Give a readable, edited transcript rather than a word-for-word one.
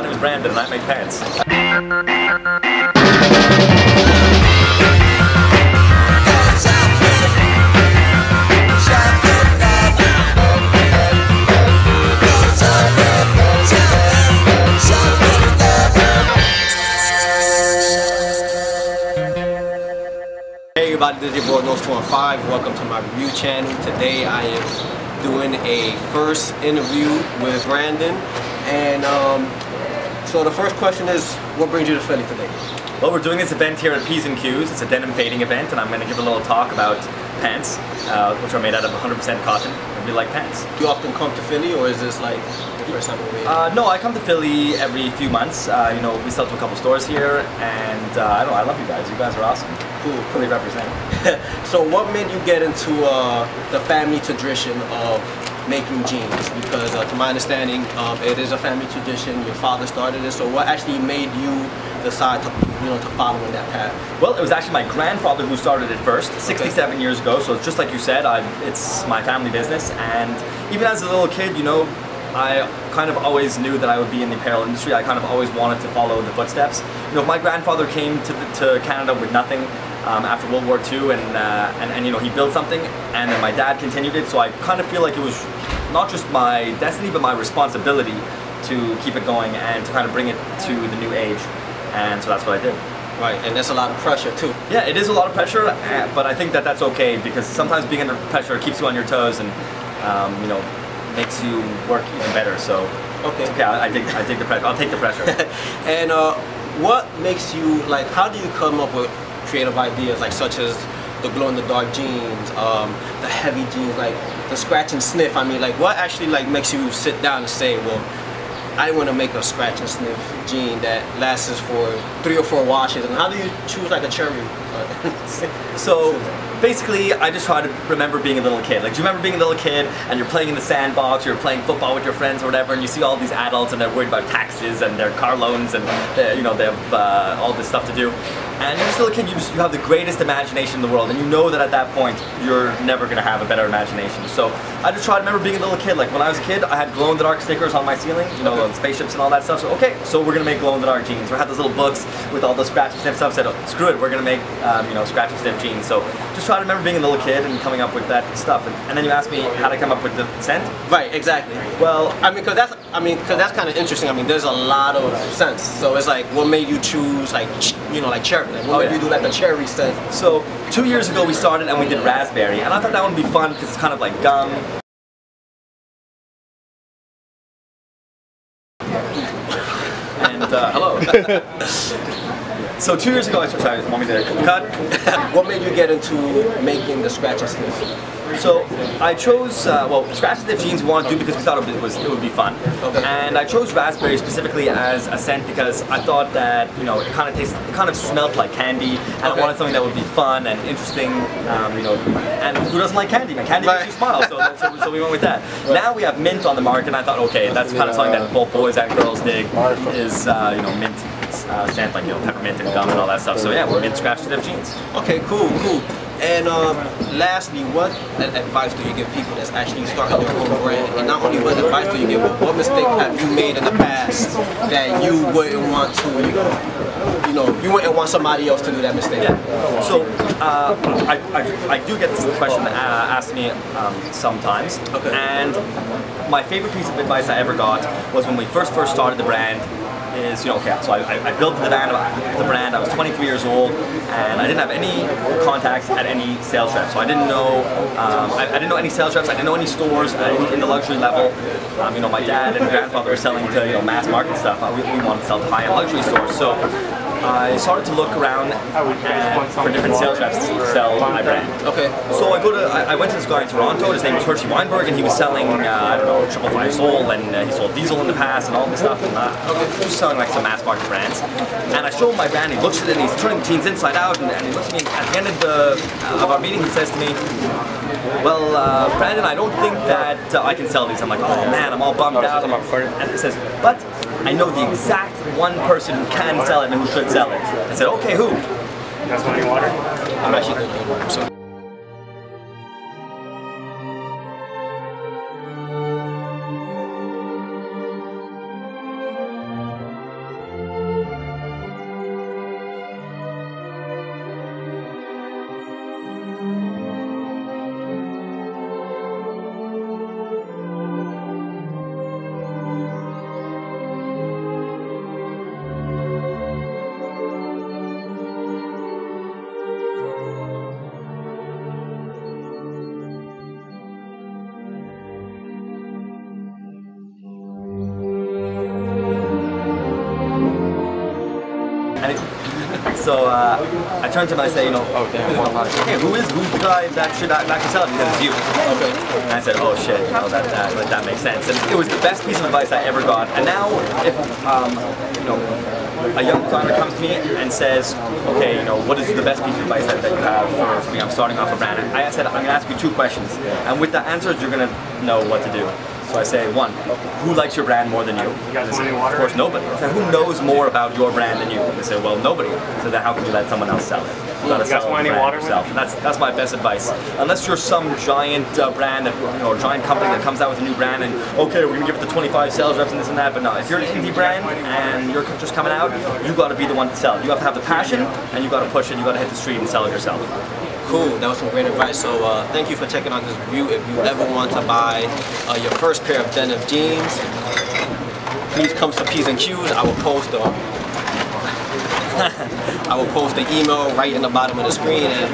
my name is Brandon and I make pants. Hey everybody, this is your boy Nose415. Welcome to my review channel. Today I am doing a first interview with Brandon. And so the first question is, what brings you to Philly today? Well, we're doing this event here at P's and Q's. It's a denim fading event, and I'm going to give a little talk about pants, which are made out of 100% cotton. If you like pants. Do you often come to Philly, or is this like the first time you're here? No, I come to Philly every few months. You know, we sell to a couple stores here, and I don't know, I love you guys. You guys are awesome. Cool. Philly represent. So what made you get into the family tradition of making jeans? Because to my understanding, it is a family tradition. Your father started it. So what actually made you decide to, to follow in that path? Well, it was actually my grandfather who started it first, 67 years ago. So it's just like you said, it's my family business. And even as a little kid, you know, I kind of always knew that I would be in the apparel industry. I kind of always wanted to follow the footsteps. You know, my grandfather came to Canada with nothing after World War II, and you know, he built something, and then my dad continued it. So I kind of feel like it was not just my destiny, but my responsibility to keep it going and to kind of bring it to the new age. And so that's what I did. Right, and that's a lot of pressure too. Yeah, it is a lot of pressure, but I think that that's okay, because sometimes being under pressure keeps you on your toes and you know, makes you work even better. So okay, I take the pressure. I'll take the pressure. And what makes you, like, how do you come up with creative ideas like such as the glow-in-the-dark jeans, the heavy jeans, like the scratch and sniff? I mean, like, what actually like makes you sit down and say, well, I want to make a scratch and sniff jean that lasts for 3 or 4 washes? And how do you choose like a cherry? So basically, I just try to remember being a little kid. Like, do you remember being a little kid and you're playing in the sandbox, you're playing football with your friends or whatever, and you see all these adults and they're worried about taxes and their car loans and you know, they have all this stuff to do. And you're just a little kid, you have the greatest imagination in the world, and you know that at that point you're never going to have a better imagination. So I just try to remember being a little kid. Like when I was a kid, I had glow-in-the-dark stickers on my ceiling, you know, on spaceships and all that stuff. So okay, so we're going to make glow-in-the-dark jeans. We had those little books with all the scratch and sniff stuff. Said, oh, screw it, we're going to make you know, scratch and sniff jeans. So just try to remember being a little kid and coming up with that stuff. And then you asked me how to come up with the scent. Right, exactly. Well, I mean, cause that's kind of interesting. I mean, there's a lot of scents. So it's like, what made you choose, like, you know, like cherry? Like, what made you do like a cherry scent? So 2 years ago we started and we did raspberry, and I thought that would be fun because it's kind of like gum. And hello. So 2 years ago I started. Want me to cut? What made you get into making the scratch and sniff? So I chose, well, scratch and sniff jeans we wanted to do because we thought it would be fun. Okay. And I chose raspberry specifically as a scent because I thought that, you know, it kind of smelled like candy, and I wanted something that would be fun and interesting, you know, and who doesn't like candy? Man, candy makes you smile, so we went with that. Right. Now we have mint on the market, and I thought, okay, that's kind of something that both boys and girls dig, is, you know, mint scent, like, you know, peppermint and gum and all that stuff. So yeah, we're mint scratch and sniff jeans. Okay, cool. And lastly, what advice do you give people that's actually starting their own brand? And not only what advice do you give, but what mistake have you made in the past that you wouldn't want to, you know, you wouldn't want somebody else to do that mistake? Yeah. So I do get this question asked me sometimes. Okay. And my favorite piece of advice I ever got was when we first started the brand. Is, you know, okay, so I built the brand, I was 23 years old, and I didn't have any contacts at any sales reps, so I didn't know, I didn't know any sales reps, I didn't know any stores in the luxury level. You know, my dad and grandfather were selling to, you know, mass market stuff. We wanted to sell to high-end luxury stores, so I started to look around for different sales reps to sell my brand. Okay. So I went to this guy in Toronto. His name was Hershey Weinberg, and he was selling I don't know, 555 Soul, and he sold Diesel in the past and all this stuff. And he was selling like some mass market brands. And I showed him my brand. He looks at it, and he's turning the jeans inside out. And he looks at me. At the end of our meeting, he says to me, "Well, Brandon, I don't think that I can sell these." I'm like, "Oh man, I'm all bummed out." And he says, "But I know the exact one person who can sell it and who should sell it." I said, "Okay, who?" That's running water? I'm actually going to water, so. So I turned to him and I say, you know, hey, who's the guy that should sell it? He said, it's you. Okay. And I said, oh shit, you know, that makes sense. And it was the best piece of advice I ever got. And now, if you know, a young designer comes to me and says, okay, you know, what is the best piece of advice that you have for me? I'm starting off a brand. I said, I'm going to ask you 2 questions, and with the answers, you're going to know what to do. So I say, 1, who likes your brand more than you? They say, of course, nobody. I say, who knows more about your brand than you? They say, well, nobody. So then how can you let someone else sell it? You gotta sell the brand yourself. And that's my best advice. Unless you're some giant brand or giant company that comes out with a new brand and okay, we're gonna give it to 25 sales reps and this and that. But no, if you're an indie brand and you're just coming out, you gotta be the one to sell it. You have to have the passion and you gotta push it. You gotta hit the street and sell it yourself. Cool, that was some great advice. So thank you for checking out this review. If you ever want to buy your first pair of denim jeans, please come to P's and Q's. I will post the email right in the bottom of the screen. And